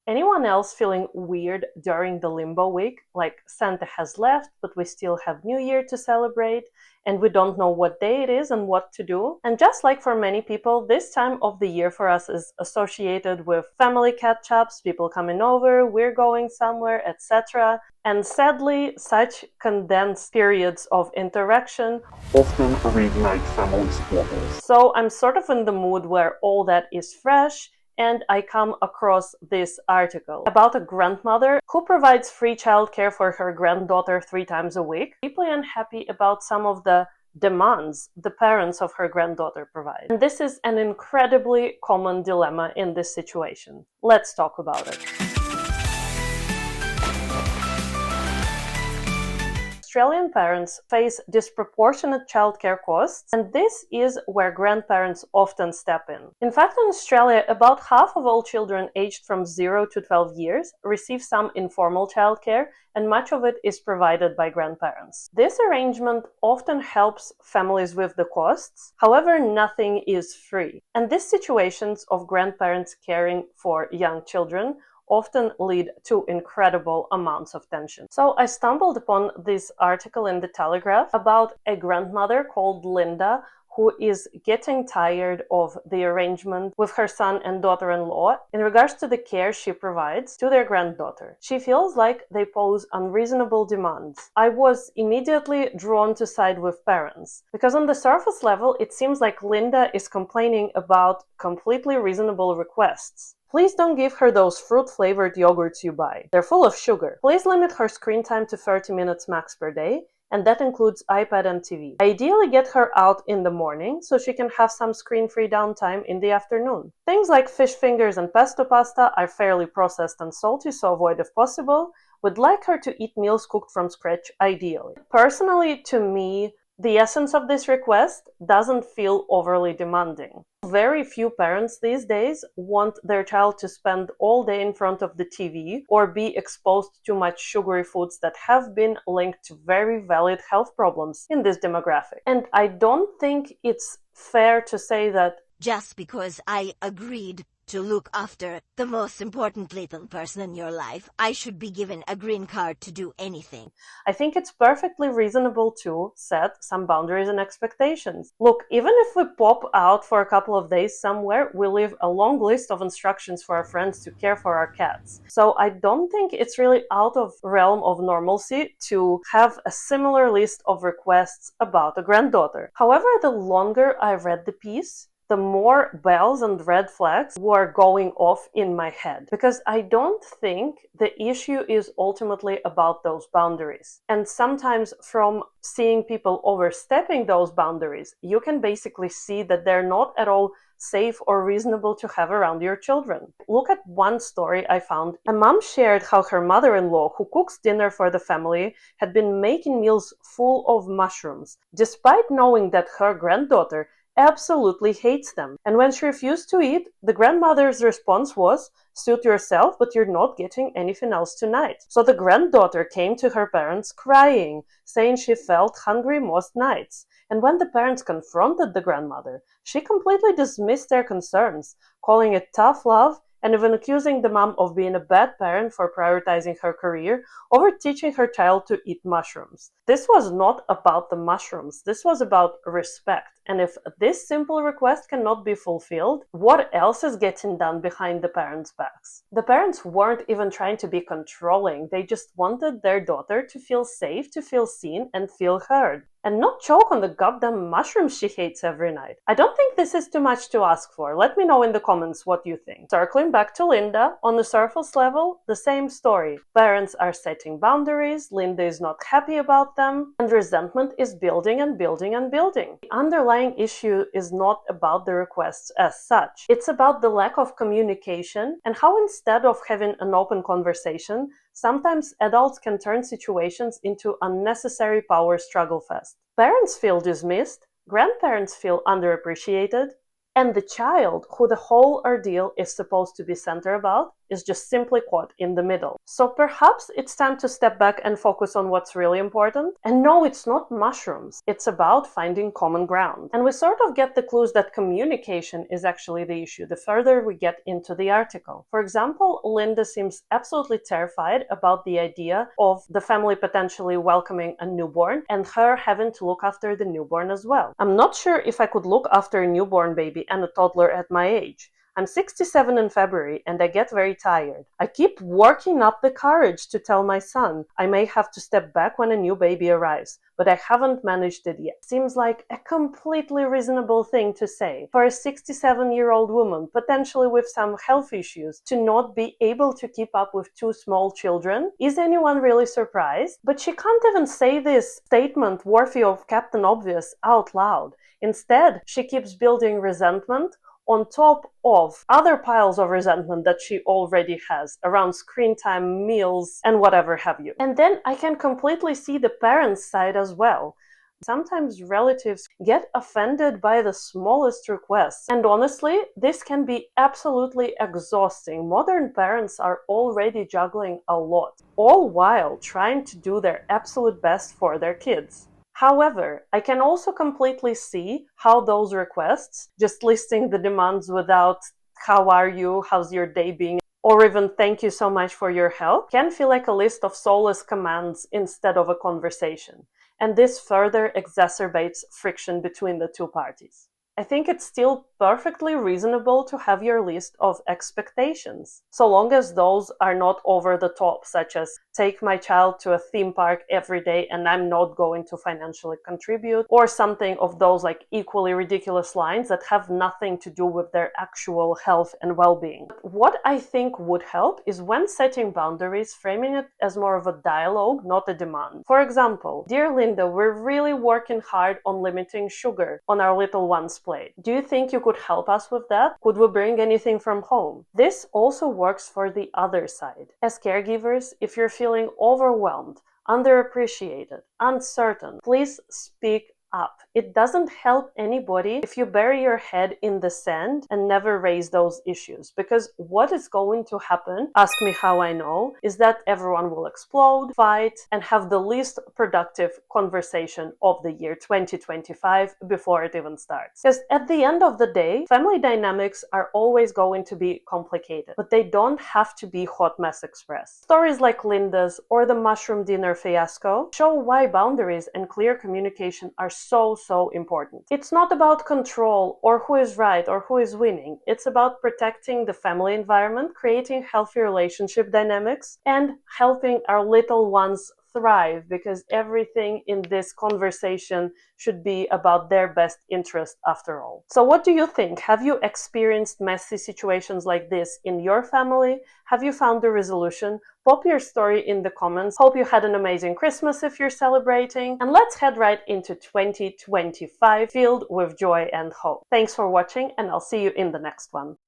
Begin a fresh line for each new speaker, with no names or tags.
Anyone else feeling weird during the limbo week, like Santa has left, but we still have New Year to celebrate, and we don't know what day it is and what to do? And just like for many people, this time of the year for us is associated with family catch-ups, people coming over, we're going somewhere, etc. And sadly, such condensed periods of interaction often reignite family squabbles. So I'm sort of in the mood where all that is fresh, and I come across this article about a grandmother who provides free childcare for her granddaughter 3 times a week, deeply unhappy about some of the demands the parents of her granddaughter provide. And this is an incredibly common dilemma in this situation. Let's talk about it. Australian parents face disproportionate childcare costs, and this is where grandparents often step in. In fact, in Australia, about half of all children aged from 0 to 12 years receive some informal childcare, and much of it is provided by grandparents. This arrangement often helps families with the costs. However, nothing is free. And these situations of grandparents caring for young children often lead to incredible amounts of tension. So I stumbled upon this article in The Telegraph about a grandmother called Linda who is getting tired of the arrangement with her son and daughter-in-law in regards to the care she provides to their granddaughter. She feels like they pose unreasonable demands. I was immediately drawn to side with parents, because on the surface level, it seems like Linda is complaining about completely reasonable requests. Please don't give her those fruit-flavored yogurts you buy. They're full of sugar. Please limit her screen time to 30 minutes max per day, and that includes iPad and TV. Ideally, get her out in the morning so she can have some screen-free downtime in the afternoon. Things like fish fingers and pesto pasta are fairly processed and salty, so avoid if possible. Would like her to eat meals cooked from scratch, ideally. Personally, to me, the essence of this request doesn't feel overly demanding. Very few parents these days want their child to spend all day in front of the TV or be exposed to much sugary foods that have been linked to very valid health problems in this demographic. And I don't think it's fair to say that
just because I agreed to look after the most important little person in your life, I should be given a green card to do anything.
I think it's perfectly reasonable to set some boundaries and expectations. Look, even if we pop out for a couple of days somewhere, we leave a long list of instructions for our friends to care for our cats. So I don't think it's really out of realm of normalcy to have a similar list of requests about a granddaughter. However, the longer I read the piece, the more bells and red flags were going off in my head, because I don't think the issue is ultimately about those boundaries. And sometimes from seeing people overstepping those boundaries, you can basically see that they're not at all safe or reasonable to have around your children. Look at one story I found. A mom shared how her mother-in-law, who cooks dinner for the family, had been making meals full of mushrooms, despite knowing that her granddaughter absolutely hates them. And when she refused to eat, the grandmother's response was, "Suit yourself, but you're not getting anything else tonight." So the granddaughter came to her parents crying, saying she felt hungry most nights. And when the parents confronted the grandmother, she completely dismissed their concerns, calling it tough love and even accusing the mom of being a bad parent for prioritizing her career over teaching her child to eat mushrooms. This was not about the mushrooms. This was about respect. And if this simple request cannot be fulfilled, what else is getting done behind the parents' backs? The parents weren't even trying to be controlling. They just wanted their daughter to feel safe, to feel seen, and feel heard, and not choke on the goddamn mushrooms she hates every night. I don't think this is too much to ask for. Let me know in the comments what you think. Circling back to Linda, on the surface level, the same story. Parents are setting boundaries, Linda is not happy about them, and resentment is building and building and building. The underlying issue is not about the requests as such. It's about the lack of communication and how, instead of having an open conversation, sometimes adults can turn situations into unnecessary power struggle fest. Parents feel dismissed, grandparents feel underappreciated, and the child, who the whole ordeal is supposed to be centered about, is just simply caught in the middle. So perhaps it's time to step back and focus on what's really important. And no, it's not mushrooms. It's about finding common ground. And we sort of get the clues that communication is actually the issue the further we get into the article. For example, Linda seems absolutely terrified about the idea of the family potentially welcoming a newborn and her having to look after the newborn as well. I'm not sure if I could look after a newborn baby and a toddler at my age. I'm 67 in February and I get very tired. I keep working up the courage to tell my son I may have to step back when a new baby arrives, but I haven't managed it yet. Seems like a completely reasonable thing to say for a 67-year-old woman, potentially with some health issues, to not be able to keep up with two small children. Is anyone really surprised? But she can't even say this statement worthy of Captain Obvious out loud. Instead, she keeps building resentment on top of other piles of resentment that she already has around screen time, meals, and whatever have you. And then I can completely see the parents' side as well. Sometimes relatives get offended by the smallest requests. And honestly, this can be absolutely exhausting. Modern parents are already juggling a lot, all while trying to do their absolute best for their kids. However, I can also completely see how those requests, just listing the demands without "how are you, how's your day being," or even "thank you so much for your help," can feel like a list of soulless commands instead of a conversation. And this further exacerbates friction between the two parties. I think it's still perfectly reasonable to have your list of expectations, so long as those are not over the top, such as "take my child to a theme park every day and I'm not going to financially contribute," or something of those like equally ridiculous lines that have nothing to do with their actual health and well-being. What I think would help is when setting boundaries, framing it as more of a dialogue, not a demand. For example, "Dear Linda, we're really working hard on limiting sugar on our little one's plate. Do you think you could help us with that? Could we bring anything from home?" This also works for the other side. As caregivers, if you're feeling overwhelmed, underappreciated, uncertain, please speak up. It doesn't help anybody if you bury your head in the sand and never raise those issues, because what is going to happen, ask me how I know, is that everyone will explode, fight, and have the least productive conversation of the year 2025 before it even starts. Because at the end of the day, family dynamics are always going to be complicated, but they don't have to be hot mess express. Stories like Linda's or the mushroom dinner fiasco show why boundaries and clear communication are so important. It's not about control or who is right or who is winning. It's about protecting the family environment, creating healthy relationship dynamics, and helping our little ones thrive, because everything in this conversation should be about their best interest after all. So what do you think? Have you experienced messy situations like this in your family? Have you found a resolution? Pop your story in the comments. Hope you had an amazing Christmas if you're celebrating. And let's head right into 2025 filled with joy and hope. Thanks for watching, and I'll see you in the next one.